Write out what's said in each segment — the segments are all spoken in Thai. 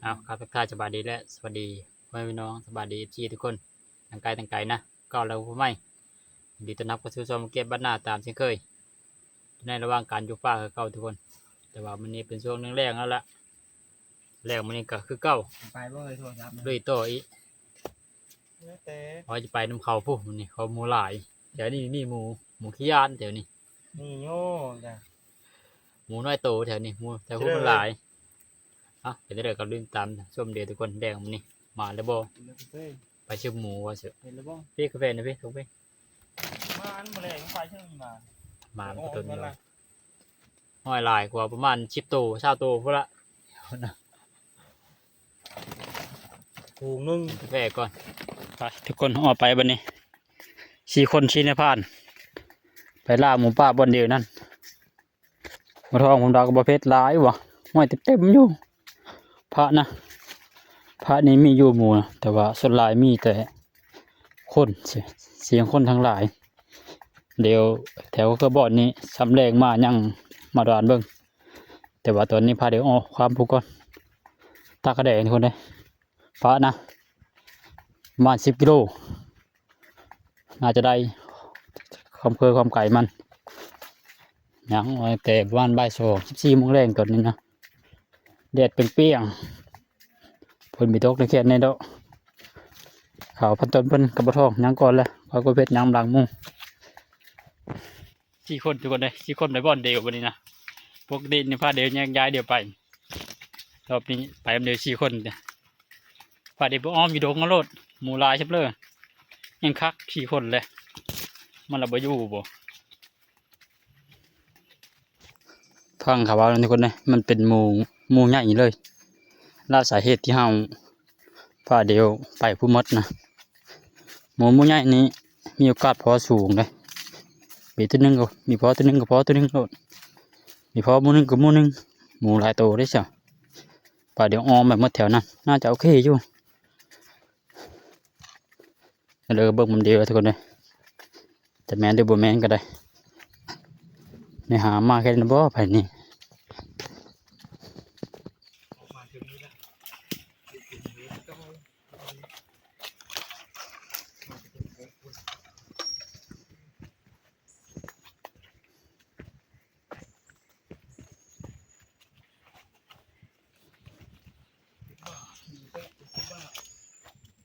เอาครับทักทายสบายดีและสวัสดีพ่อแม่พี่น้องสบายดีพี่ทุกคนต่างไกลต่างไกลนะก็เราผู้ไม่ยินดีต้อนรับเข้าสู่ช่องเก็บบ้านหน้าตามเช่นเคยในระหว่างการอยู่ป่าคือเก่าทุกคน แต่ว่ามันนี้เป็นช่วงแรงๆแล้วล่ะแรงมันนี้ก็คือเก่าไปบ่เลยโทรศัพท์ด้วยต่ออีกพอจะไปน้ำเขาผู้มันนี่เขาหมูหลายเดี๋ยวนี้มีหมูขี้ยานเดี๋ยวนี้นี่โย่จ้ะหมูน้อยโตแถวนี้หมูแถวผู้มันหลายเดี๋ยวเดี๋ยวก็ลืมตามส้มเดี๋ยวทุกคนแดงมันนี่มาแล้วบ่ไปชื่อหมูว่าเสือเห็นแล้วบ่พี่กาแฟนะพี่ทุกพี่มาอันมาเลยไฟเชื่อมมาตัวนี้ห้อยลายกว่าประมาณ10 ตัว20 ตัวพวกละผูกนึ่งกาแฟก่อนไปทุกคนออกไปบันนี้4 คนชี้ในพานไปล่าหมูป่าบนเดียวนั่นมาทองผมดาวกับประเภทหลายวะห้อยเต็มอยู่พระนะพระนี้มีอยู่หมู่นะแต่ว่าส่วนหลายมีแต่คนเสียงคนทั้งหลายเดี๋ยวแถวกระบอกนี้สำแรงมายังมาดานเบิ้งแต่ว่าตอนนี้พาเดี๋ยวออกความผูกก่อนตากระแดงทุกคนเลยพระนะประมาณ10 กิโลน่าจะได้ความไก่มันยังแต่ประมาณบ่าย2 14 โมงแรงตอนนี้นะแดดเปรี้ยงฝนมีตกในเขตในดอกเขาพันต้นเพิ่นกระบะทองยังก่อนเลยเขาก็เพชรยังหลังมุง4 คนทุกคนเลย4 คนในบ่อนเดียววันนี้นะพวกดินนี่พาเดียวแยกย้ายเดียวไปรอบนี้ไปเดียว4 คนเนี่ยพาเดียวอ้อมอยู่ดงมาโลดหมูลายชับเลยยังคัก4 คนเลยมันระเบิดอยู่บ่พังเขาว่าทุกคนเลยมันเป็นหมูใหญ่เลยล่าสาเหตุที่เฮาพาเดียวไปผู้มดนะหมูใหญ่นี้มีโอกาสพอสูงเลยมีตัวนึงก็มีพอตัวนึงก็พอตัวนึงก็มีพอหมูนึงก็หมูนึงหมูหลายตัวได้เชียวพาเดียวออมแบบหมดแถวนั้นน่าจะโอเคอยู่เลยเบิ่งมันเดียวทุกคนเลยแต่แมนหรือบ่แมนก็ได้ในหามาแค่นั้นบ่ไปนี่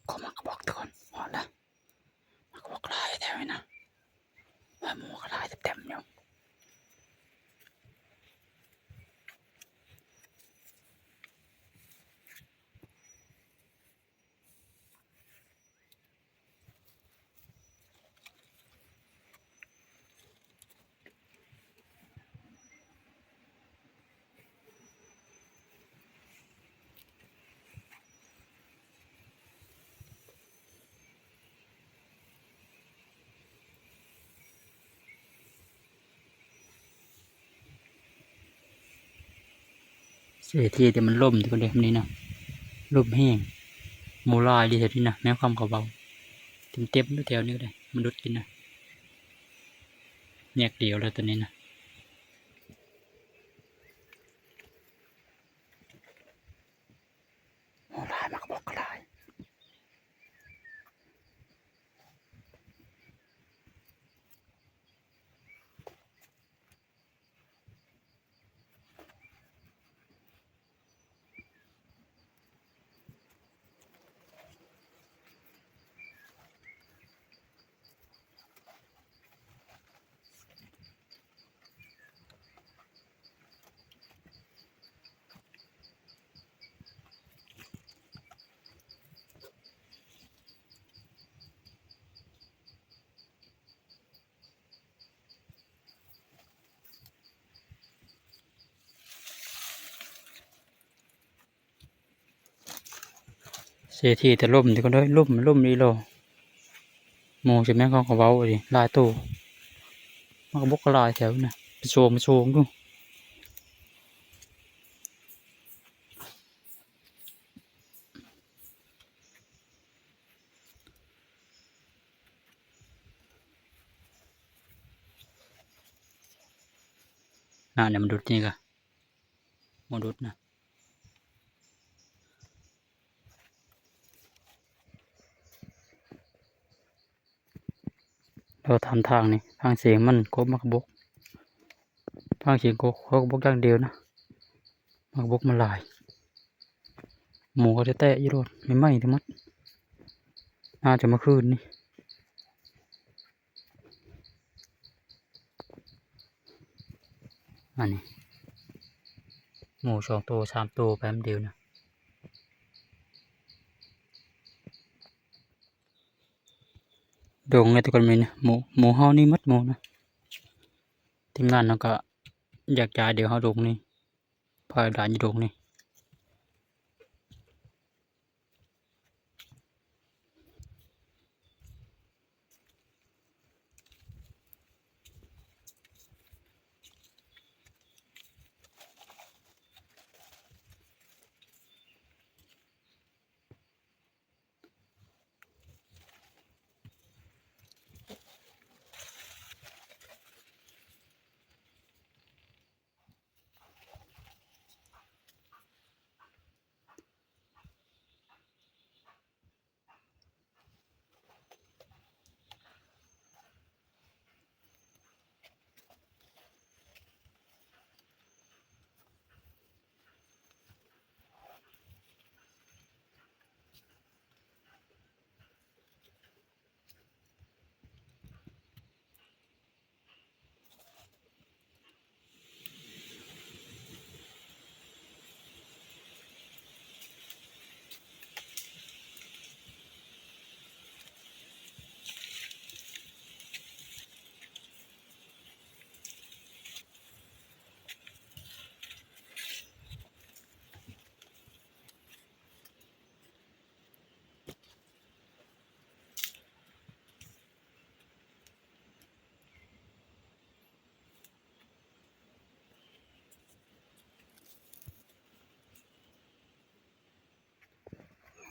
ก็มากระบอกทุกคนพอแล้วมากระบอกลายแถวนี้นะว่าหมูกระลายเต็มอยู่เสียทีแต่มันล่มทุกคนเลยนี่นะล่มแห้งหมูลายดีแถวนี้นะแม้ความเบาเต็มด้วยแถวนี้ก็ได้มันดุดกินนะแยกเดียวแล้วตัวนี้นะหมูลายมากระบอกกระลายเสียทีแต่ล่มที่ก็ได้ล่มนี่โลหมูจะแม่งเขาเบาดิลายตู้มันก็บกกระลายแถวนะไปโชว์ดูเนี่ยมันดุดนี่ก็ มดุดนะเราทำทางนี่ทางเสียงมันครบมักบกทางเสียงโคกบกอย่างเดียวนะมักบกมันหลายหมูก็จะแตะยี่โรดไม่ไหม้ทั้งหมดน่าจะเมื่อคืนนี่อันนี้หมู2 ตัว 3 ตัวแป๊บเดียวนะดงไงทุกคนมีนะหมูเฮานี่มัดหมูนะทีมงานเราก็อยากจ่ายเดี๋ยวเฮาดงนี่พายด่านอยู่ดงนี่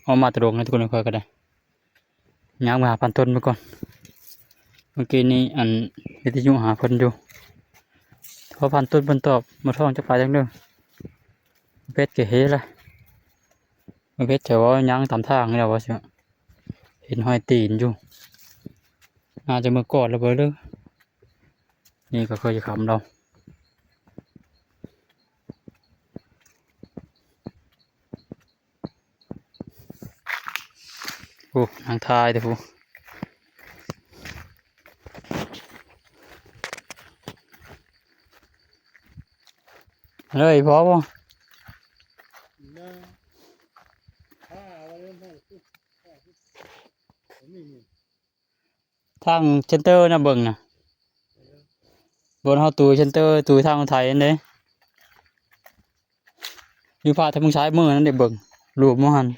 เอามาตะดงให้ทุกคนค่อยก็ได้ย่างมาหาพันต้นไปก่อนเมื่อกี้นี้อันวิทยุหาเพิ่นอยู่พอพันต้นเพิ่นตอบมาท่องจะไปจังเด้อเพชรก็เฮ้ละเพชรแต่ว่าย่างตามทางนี่แหละว่าสิเห็นห้อยตีนอยู่น่าจะมือกอดแล้วเบ้อเด้อนี่ก็เคยจะขำเราโอ้นางทายเด้อผู้เลยพอบ่ทางเซ็นเตอร์นะเบิ่งนะบนเฮาตูเซ็นเตอร์ตูทางไทยนั่นเด้อยู่ภาคทางซ้ายมือนั่นเด้เบิ่งรูปบ่หั่น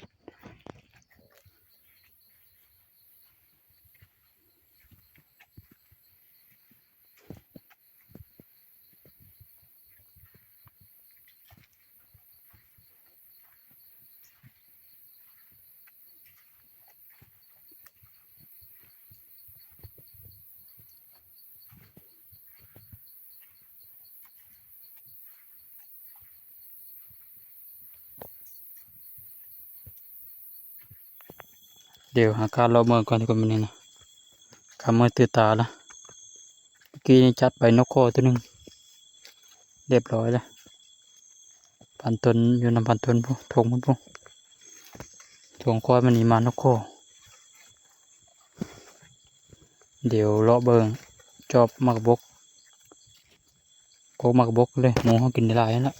เดี๋ยวหาการรอเมื่อก่อนทุกคนมื้อนี้นะคำมือตื่นตาละเมื่อกี้นี่จัดไปนกโคตัวหนึงเรียบร้อยแล้วพันต้นอยู่นำพันต้นพุ่นทงมันพุ่นทงคอยมันหนีมานกโคเดี๋ยวเลาะเบิ่งจอบมักบกโคกมักบกเลยหมูเขากินได้หลายแล้ว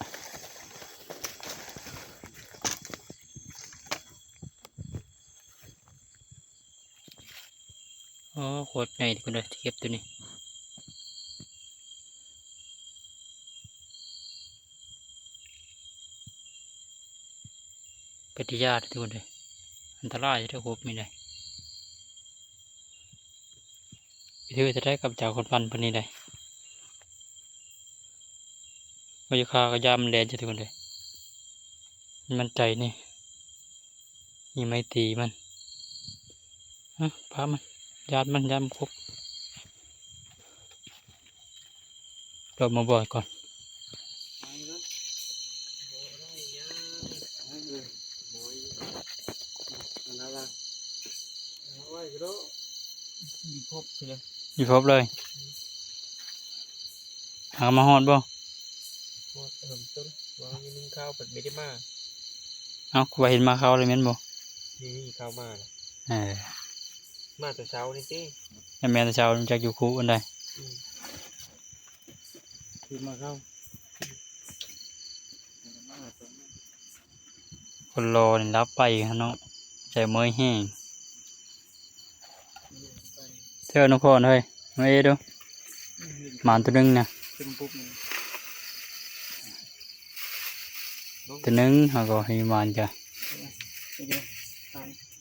โอ้โคตรใหญ่ทุกคนเลยเก็บตัวนี้ปฏิญาณทุกคนเลยอันตรายถ้าครบไม่ได้ถือจะได้กับเจ้าคนพันพนนี้ได้วิคากระยำแดนจะทุกคนเลยมันใจนี่ยังไม่ตีมันพามันญาติมันครบเรามาบ่อยก่อน โอ้ยอะไรวะเอาไว้ก็ได้มีครบเลย อยู่ครบเลยหามาฮอดบ่ หมดเติมต้นวางอยังนึ่งข้าวเปิดไม่ได้มา เอ้ากูว่าเห็นมาเขาเลยแม่นบ่ นี่ข้าวมาน่ะ เออ มาแต่เช้านี่สิ แล้วแม่นแต่เช้ามันจักอยู่คูอันใด คือมาเข้า คนรอนี่รับไปฮะเนาะใจเมื่อยแห้งเท่าน้องพ่อเฮ้ยมาเอ้ดูหมานตัวหนึงนะ ขึ้นปุ๊บนี่ ตัวหนึงเขาก็ให้หมานจ้ะ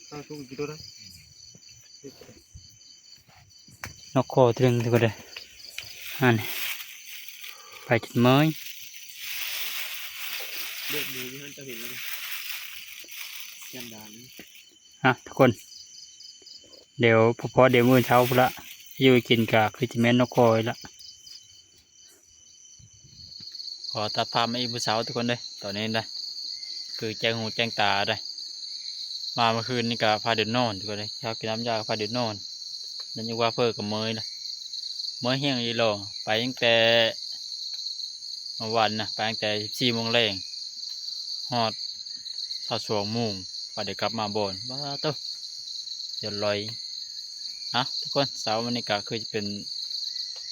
ข้าวตุ้งกี่ตัวนะ นกโคตัวหนึงตัวก็ได้อันนี้ไปจนเมื่อย เลือกมือที่ท่านจะเห็นแล้วแกมดาน ทุกคนเดี๋ยวพอเดี๋ยวมื้อเช้าพุ่นละอยู่กินกะคือจะแม่นนกโคอีกละขอตัดภาพมาอีกมื้อเช้าทุกคนเลยตอนนี้ได้คือแจ้งหูแจ้งตาได้มาเมื่อคืนนี่ก็พาเดินนอนทุกคนเลยเช้ากินน้ำยาก็พาเดินนอนนั่นยังว่าเพิ่อกับเมยนะเมยเฮี้ยงอีหลอไปตั้งแต่เมื่อวันนะไปตั้งแต่14 โมงแรงฮอด22 โมงพอเดี๋ยวกลับมาบ่อนว้าเต้าเดี๋ยวลอยทุกคนเสาร์วันนี้ก็คือจะเป็น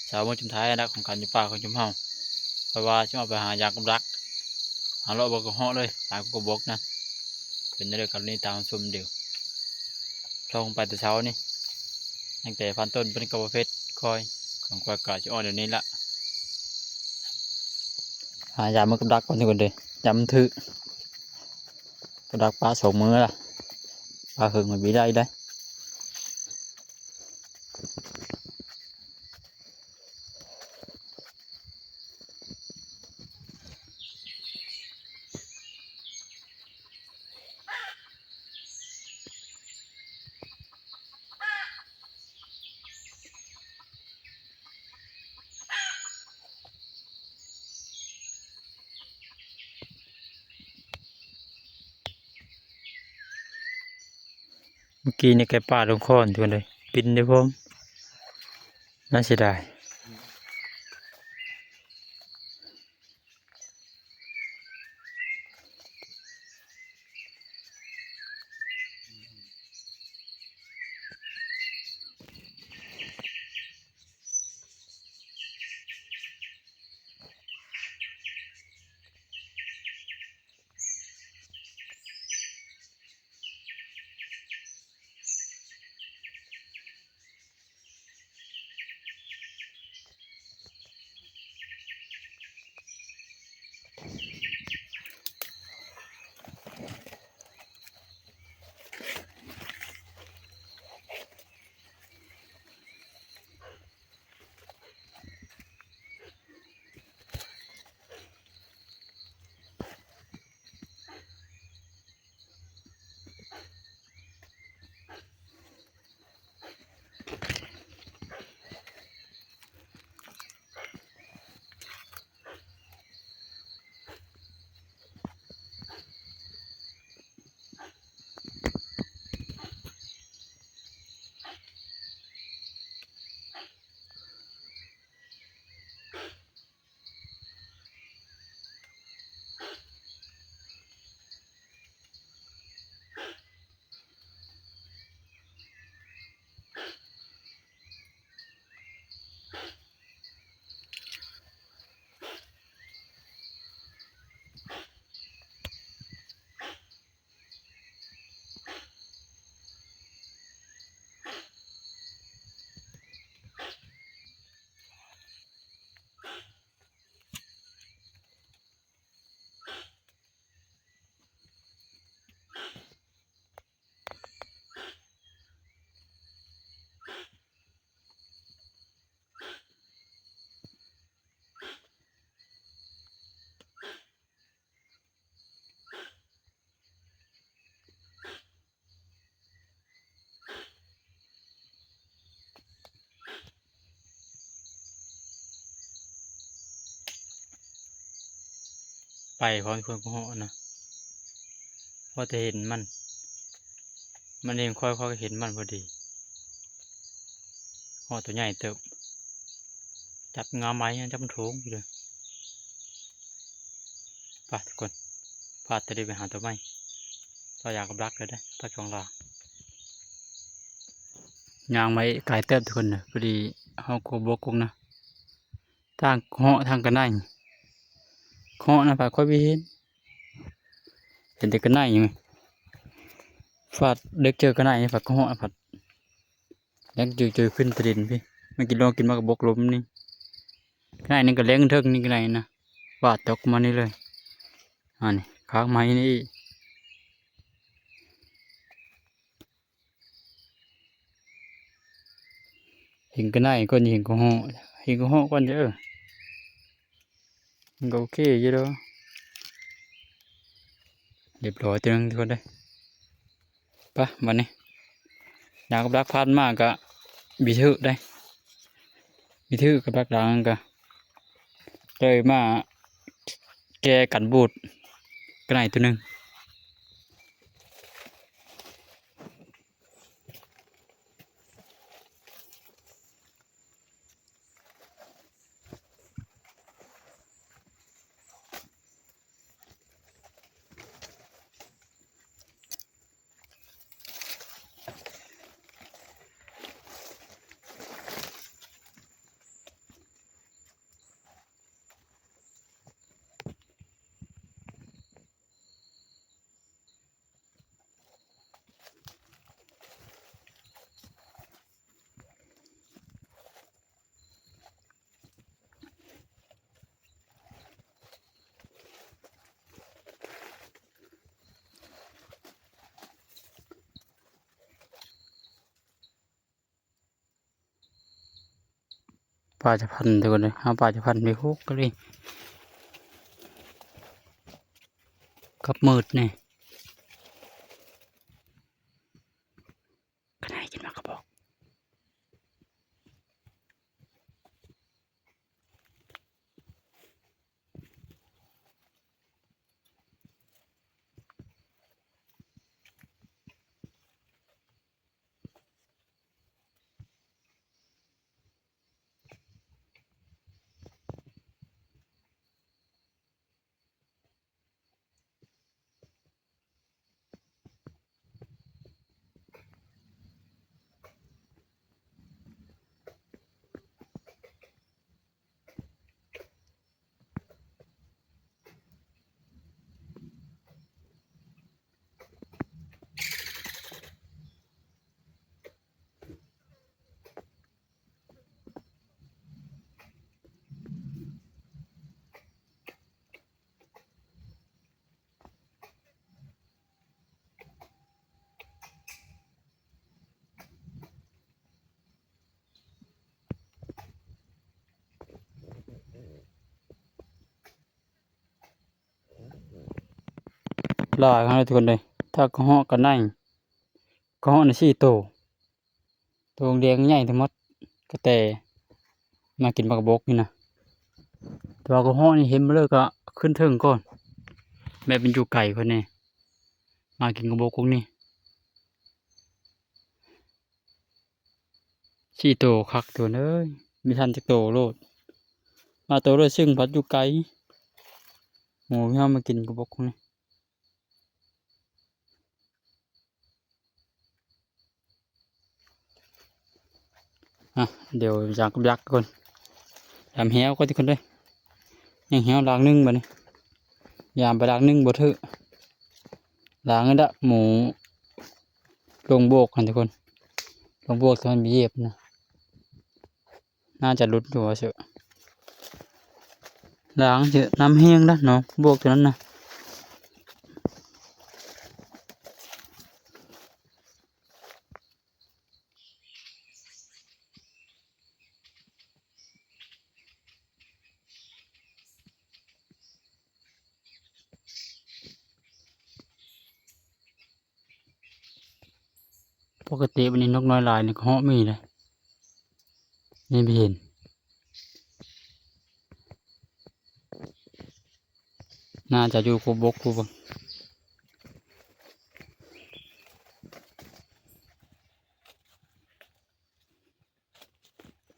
เสาร์มื้อสุดท้ายนะของการอยู่ป่าของชุมเฮาเพราะว่าจะเอาไปหายากำลักหาเลาะบกกระเหาะเลยตามกระบอกนะเป็นเรื่องกันนี้ตามชมเดียวลงไปแต่เช้านี่ตั้งแต่พันต้นเป็นกระบอกเพชรคอยของกว่ากาจะอ่อนเดี๋ยวนี้ละหายามันกำลักก่อนทุกคนเลยยามันถือกำลักปลาสองมือละปลาหึงมันบีได้ได้เมื่อกี้นี่แกปลาลงคอนทุกคนเลยปินได้พร้อมน่าเสียดาย ไปพร้อมคนก็เหาะนะ พอจะเห็นมันเองค่อยๆเห็นมันพอดีหอตัวใหญ่เติบจับงาไม้จับมันโถงอยู่เลยไปทุกคนพาจะได้ไปหาตัวไม้เราอยากกับรักเลยได้ปักของเรายางไม้กายเติบทุกคนนะพอดีเฮาโกบกงนะทางเหาะทางกันได้เหาะนะพาค่อยไปเห็นแต่กันได้ยังไงฟาดเด็กเจอกันได้ฝาดก็เหาะฝาดแล้วเจอขึ้นประเด็นพี่มันกินลองกินมากกับบกลมนี่กันได้นี่ก็เลี้ยงเทิงนี่กันได้นะฟาดตกมานี่เลยนี่ค้างไม้นี่เห็นกันได้ก็เห็นก็เหาะเห็นก็เหาะก่อนเยอะมันก็โอเคอยู่แล้วเรียบร้อยตัวนึงทุกคนได้ปะวันนี้อยากกับรักพันมากกะบิทึได้บิทึกับรักดังกะเลยมาแกกันบูดกันไหนตัวนึงปลาจะพันทุกคนเลยเอาปลาจะพันไปคุกก็เลยกับมืดเนี่ยกันไหนกินมากระบอก ลายครับทุกคนเลยถ้ากระเหาะกันได้กระเหาะในสี่ตัวแดงใหญ่ทั้งหมดกระแตมากินปลากระบอกนี่นะตัวกระเหาะนี่เห็นมาเลยก็ขึ้นเทิงก่อนแม่เป็นอยู่ไก่คนนี้มากินกระบอกพวกนี้สี่ตัวคักตัวเอ้ยมีทันจะโตโลดมาโตเลยซึ่งพัดอยู่ไก่หมูที่เขามากินกระบอกพวกนี้เดี๋ยวอยากกับยักษ์ก่อนทำแหวก็ทุกคนเลยยังแหวล้างนึ่งบ่เนี่ยยามไปล้างนึ่งบ่เถอะล้างนั่นละหมูลงโบกกันทุกคนลงโบกตอนมีเย็บนะน่าจะรุดอยู่เฉยล้างเฉยน้ำแห้งนะเนาะโบกตัวนั้นนะปกติวันนี้นกน้อยลายนี่ก็เหาะมีเลยนี่ไม่เห็นน่าจะอยู่กูบกกูบัง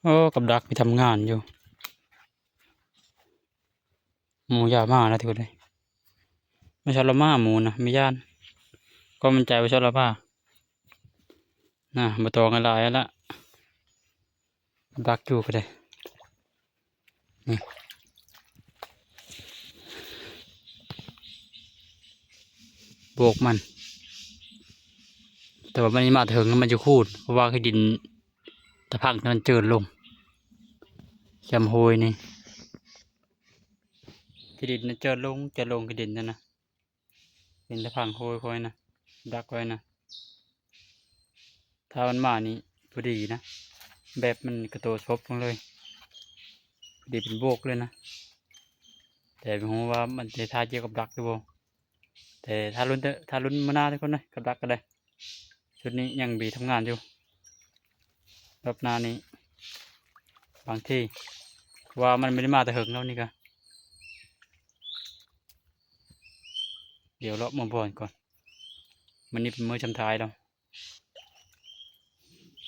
โอ้กับดักไปทำงานอยู่หมูยามาแล้วทุกคนเลยไม่ชอบละมาหมูนะไม่ย่านก็มันใจว่าชอบละมาน่ะมาตองกันหลายแล้วละกับดักอยู่ก็ได้นี่โบกมัน แต่ว่ามันมาถึงมันจะคูดเพราะว่าคือดินตะพังมันเจิดลงแคมโฮยนี่คือดินมันเจิดลงคือดินนั่นนะเป็นตะพังโฮยคอยนะดักไว้นะถ้ามันมานี่พอดีนะแบบมันกระโดดชบลงเลยพอดีเป็นโบกเลยนะแต่ไม่รู้ว่ามันจะท่าเกี่ยวกับดักหรือเปล่าแต่ถ้าลุ้นมาหน้าทุกคนนะกับดักก็ได้ชุดนี้ยังบีทำงานอยู่รอบหน้านี้บางที่ว่ามันไม่ได้มาแต่หึงแล้วนี่ก็เดี๋ยวเลาะมาบ่อนก่อนมันนี่เป็นมื้อชำท้ายแล้ว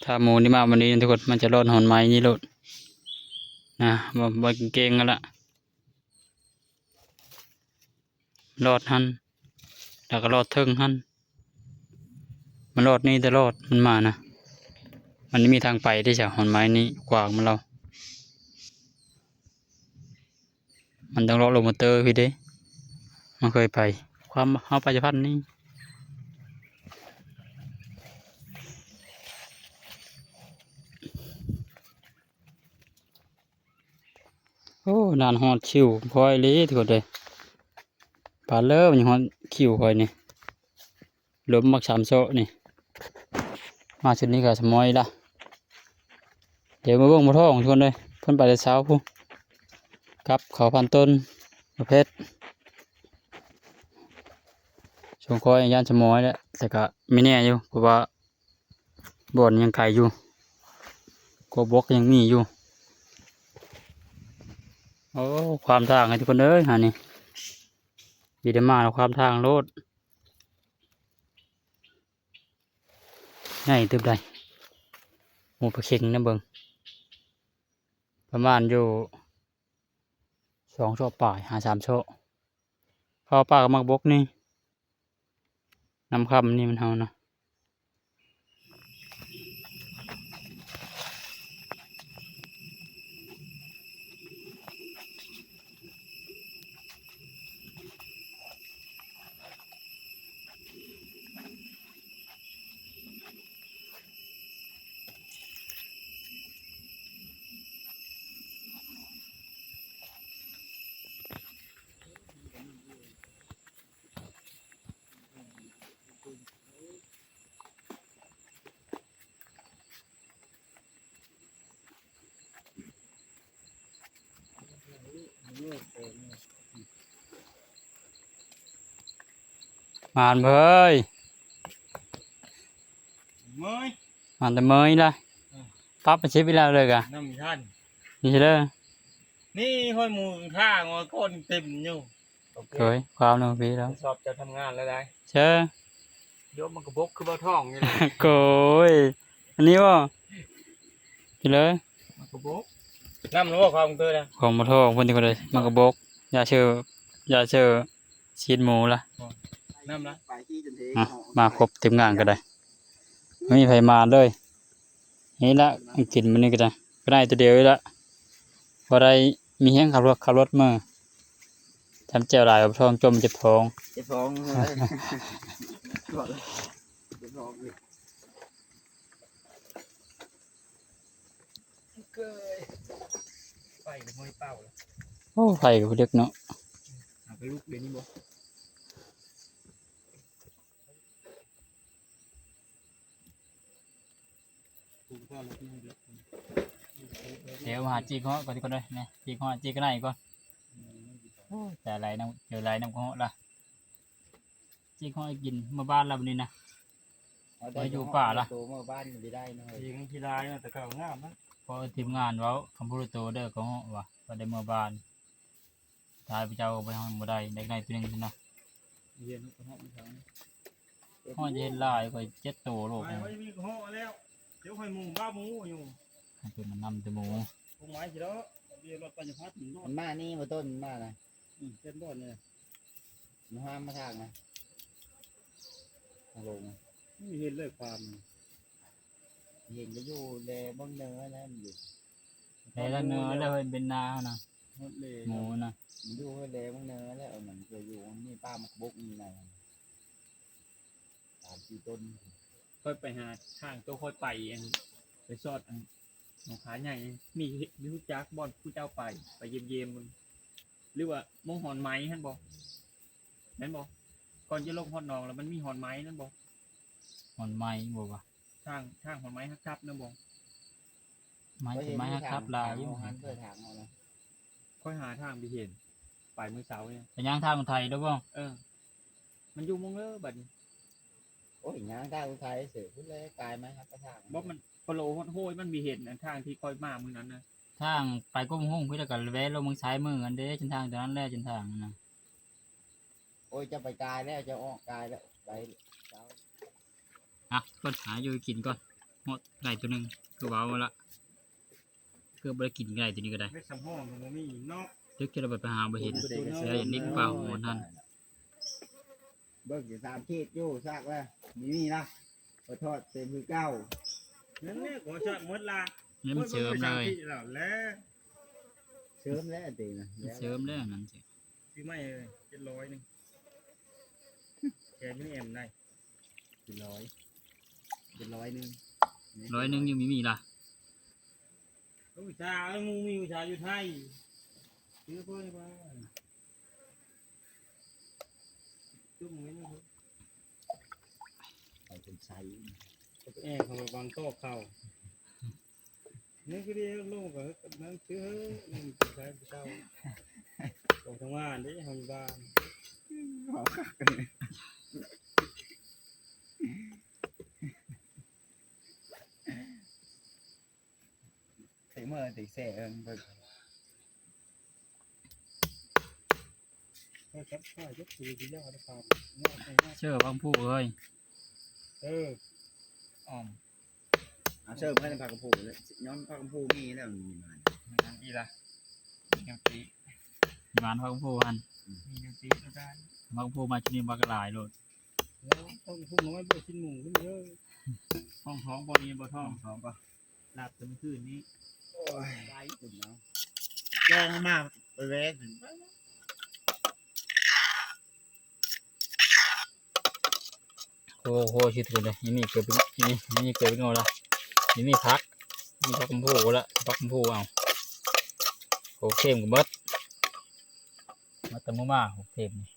ถ้าหมูนี่มาวันนี้ทุกคนมันจะรอดหอนไม้นี่โลดนะบ่เก่งกันละรอดหันแล้วก็รอดเทิงหันมันรอดนี่แต่รอดมันมานะมันไม่มีทางไปที่จะหอนไม้นี้กวางมันเรามันต้องรอลงมาเตอร์พี่เด้มันเคยไปความเอาไปจะพันนี่โอ้นานฮอดคิวคอยเลยทุกคนเลยปลาเลิศมันฮอดคิวคอยนี่ล้มมักสามโซะนี่มาชุดนี้ก็สมอยละเดี๋ยวมาเบิ่งมาท่องทุกคนเลยเพิ่นไปแต่เช้าพุ่งกับเขาพันต้นประเภทชงคอยย่านสมอยแล้วแต่ก็ไม่แน่อยู่เพราะว่าบ่อนยังไกลอยู่กบกยังมีอยู่โอ้ความทางให้ทุกคนเอ้ยหานี่ดีได้มาแล้วความทางโลดง่ายตึบใดหมูปลาเค็งนะเบิ่งประมาณอยู่2 โชป่าย3 โชเข้าป่ากับมักบกนี่น้ำคำนี่มันเฮานะมานเบย เมื่อย มันแต่เมยละปั๊บไปเช็ดไปแล้วเลยกะ น้ำท่าน นี่เด้อ นี่ห้อยหมูข้างอยก้นเต็มอยู่โอเค เคยความหนึ่งปีแล้ว สอบจะทำงานแล้วได้ เชื่อ ยกมันกระบกคือเบาท้องนี่แหละ โกยอันนี้บ่พี่เลย มันกระบกน้ำรู้ว่าความเกินนะ ของมาโทษคนที่คนเลยมันกระบกยาเชื่อชีดหมูละ น้ำละ อ่ะมาครบทีมงานก็ได้ไม่มีใครมาเลยนี่ละกินมันนี่ก็ได้ตัวเดียวนี่ละพอได้มีแห้งขับรถมาทำเจียวหลายกับท้องจมเจ็บท้อง เจ็บท้องเลยเจ็บท้องเลยเกยไปกับมวยเป้าเลย โอ้ไฟกับเด็กเนาะ เอาไปลูกเดี๋ยวนี้บ่ถูกต้องแล้วที่นี่เดี๋ยว เดี๋ยวหาจีกเหาะก่อนที่คนเลยเนี่ยจีกเหาะจีกก็ได้ก่อนแต่อะไรน้ำเจออะไรน้ำเหาะละจีกเหาะกินมาบ้านเราวันนี้นะ ไปอยู่ป่าล่ะ ตัวมาบ้านไม่ได้หน่อยยิงทีไรนะแต่ก็งามนะ พอทีมงานเว้าคำพูดโตเด้อก็เหาะว่ะก็ได้มาบ้านตายไปเจ้าไปห้องบ่ได้ได้ในตัวหนึงนะ เย็นก็ห้องทาง เหาะจะเห็นลายก็7 โตโลก ไป นี่ ไว้มีห้องแล้วเดี๋ยวค่อยหมูบ้าหมูอยู่ ตัวมันนำแต่หมู พวกไม้สิแล้วเรียรถปัญญาพัฒน์นอ มัน นมานี่มาต้นมันมานะ เส้นบ่อนเนี่ย มันห้ามมาทางนะมาลง ไม่เห็นเลยความ เห็นก็อยู่แลบ้องเนื้อนะมันอยู่ แล้วเนื้อแล้วเป็นนานะ หมดเลย หมูนะ มันอยู่แลบ้องเนื้อแล้วมันเคยอยู่นี่ป้ามักบกนี่นะ3-4 ต้น ค่อยไปหาทางตัวค่อยไปไปซอดหนองขาใหญ่มีรู้จักบ่อนผู้เจ้าไปเยี่ยมมันหรือว่ามงหอนไม้ท่านบอกนั่นบอกก่อนจะลงหอนนองแล้วมันมีหอนไม้นั่นบอก หอนไม้บอกว่า ทางหอนไม้ครับนั่นบอก ไม้เป็นไม้ครับลายอยู่ หันเพื่อถางเอานะ ค่อยหาทางไปเห็นไปมือเสาเนี่ย แต่ย่างทางคนไทยด้วยบ่ มันอยู่มงเลอบัดนี้ โอ้ยยางทางอุทัยเสือพุ่นเลยกลายไหมครับกระถาง บอกมันโปโลโห้ยมันมีเห็นทางที่ค่อยมามือนั้นนะ ทางไปก้มห้องเพื่อกันแวะลงมือซ้ายมือกันเด้จนทางตอนนั้นแหละจนทางนะ โอ้ยจะไปกายแล้วจะออกกายแล้วไปเช้า อ่ะก่อนหาอยู่กินก่อนหมดไก่ตัวหนึ่งคือว้าวละเพื่อบริกินไก่ตัวนี้ก็ได้ ไม่สำห้องมันมีนอก ลึกจะไปหาบ่เห็นแล้วอย่างนี้เปล่าหัวท่าน เบิกอยู่3 ขีดอยู่ซากแล้วนี่นะขอโทษเต็มมือเก้า นั่นเนี่ยขอชักมดละ นี่มันเสริมเลย แล้ว เสริมแล้วตีนะ เสริมแล้วนั่นสิ พี่ไม่เลย700 นึงแกไม่แอมได้ เป็นร้อยเป็น100 นึง 100ยังมีล่ะ วิชามึงมีวิชาอยู่ไทยซื้อเพื่อนมาจุ่มไว้นะครับ เอาเป็นไซ แอบเขาไปวางโต๊ะเขานี่ก็เรียกลงกับนั่นซื้อนี่ใช้เช่าลงทางบ้านได้ทางบ้าน ขอคักเลยตีเมื่อตีเสเอิงเบิก ก็จับข้าวยกตัวที่ยากนะครับ เชื่อบางผู้เอ้ย อ้อม เอาเชิญให้ในผักกระพูเลยย้อนผักกระพูมีแล้วมีมา อีละเงี้ยตี งานบางผู้หัน มีเงี้ยตีก็ได้ บางผู้มาที่นี่มากหลายโลด แล้วต้องพุ่งน้อยบ่ชิ้นหมูขึ้นเยอะห้องท้องบ่นี้บ่ท้องท้องปะหลับจนคืนนี้ โอ้ยไล่ตุ่มเนาะแจ้งมาไปเวส โอ้โหชิดกันเลยนี่เกิดเป็นนี่เกิดเป็นไงล่ะนี่พักนี่พักคำพูละพักคำพูเอาโอเข้มกับเบิดมาตะมุมาโอเข้มนี่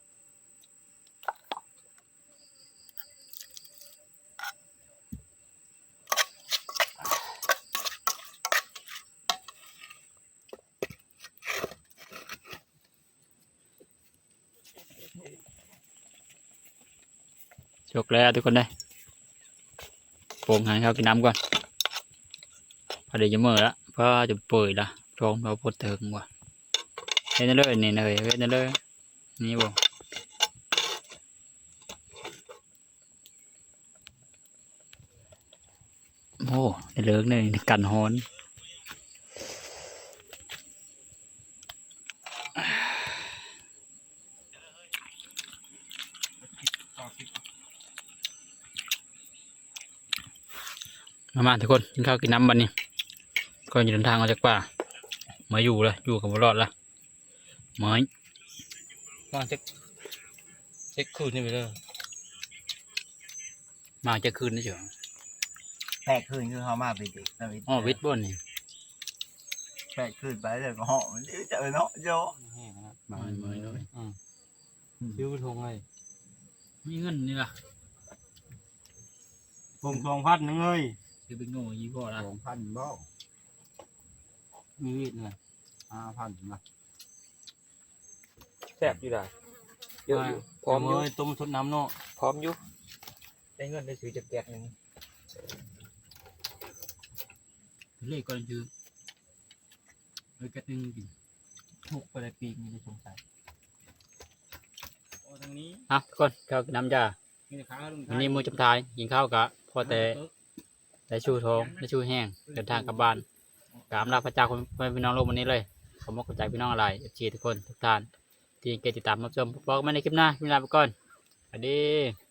จบแล้วทุกคนเลยโป่งหายข้าวกินน้ำก่อนพอดีจะเมื่อละเพราะจะเปิดละท้องเราปวดเถิงว่ะเฮ็ดนั่นเลยนี่เลยเฮ็ดนั่นเลยนี่บ่โอ้ในเลิกนี่กันฮ้อนมาทุกคนกินข้าวกินน้ำบันนี้ก่อนจะเดินทางออกจากป่ามาอยู่เลยอยู่กับบุรอดละไม้มาจะคืนนี่ไปเลยมาจะคืนนี่เฉย แปดคืนคือเขามาเป็นเด็กนะ อ๋อวิทย์บ่นนี่ 8 คืนไปเลยก็เหาะมันเจอเนาะโย มาเมื่อยเลย ซื้อไปทงเลย มีเงินนี่ล่ะ ทง2,000นึงเลย ซื้อเป็นโง่ยี่พ่อละ 2,000บ่ มีวิทย์นะ 5,000นะ แซ่บอยู่ได้เยอะอยู่พร้อมอยู่ต้มสดน้ำเนาะพร้อมอยู่ได้เงินได้ซื้อจากแกะนึง เลขก่อนคือเลยกระตึงกิน ถูกไปเลยปีมีได้สงสัยโอ้ทางนี้ อ่ะทุกคนข้าวกินน้ำจ้า มีแต่ขาลุง วันนี้มือจำทายกินข้าวกะพอแต่ได้ชูท้องได้ชูแห้งเดินทางกลับบ้าน กราบลาพระเจ้าคุณพี่น้องโลกวันนี้เลยขอบคุณใจพี่น้องอะไรเอฟซีทุกคนทุกท่านที่เกติดตามรับชมพบกันใหม่ในคลิปหน้าเวลาไปก่อนสวัสดี